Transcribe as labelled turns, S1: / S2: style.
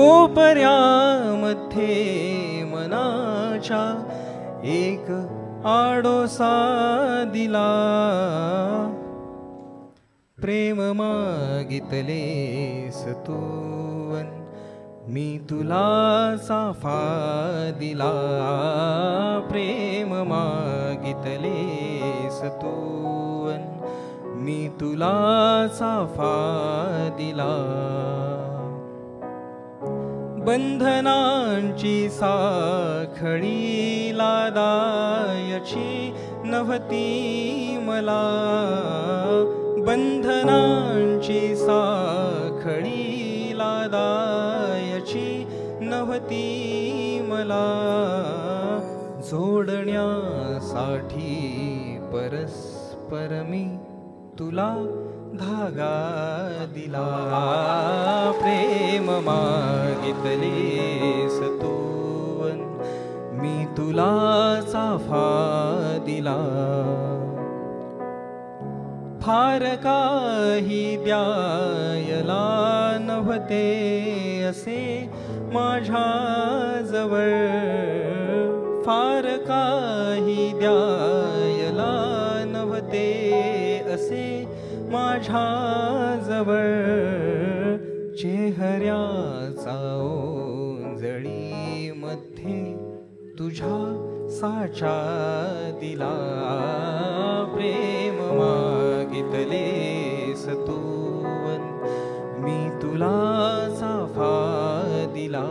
S1: कोपऱ्यामध्ये मनाच्या एक आडोसा दिला, प्रेम मागितलेस तू मी तुला साफा दिला, प्रेम मागितलेस तू मी तुला साफा दिला. बंधनांची साखळी लादायची नव्हती मला, बंधनांची साखळी लादायची नव्हती मला, जोडण्यासाठी परस्पर मी तुला धागा दिला, प्रेम मागितलेस तू मी तुला साफा दिला. फार काही द्यायला नव्हते असे माझ्याजवळ, फार काही द्यायला नव्हते असे माझ्याजवळ, चेहऱ्याचा ओंजळीमध्ये तुझ्या साचा दिला, प्रेम मागितलेस तू मी तुला साफा दिला.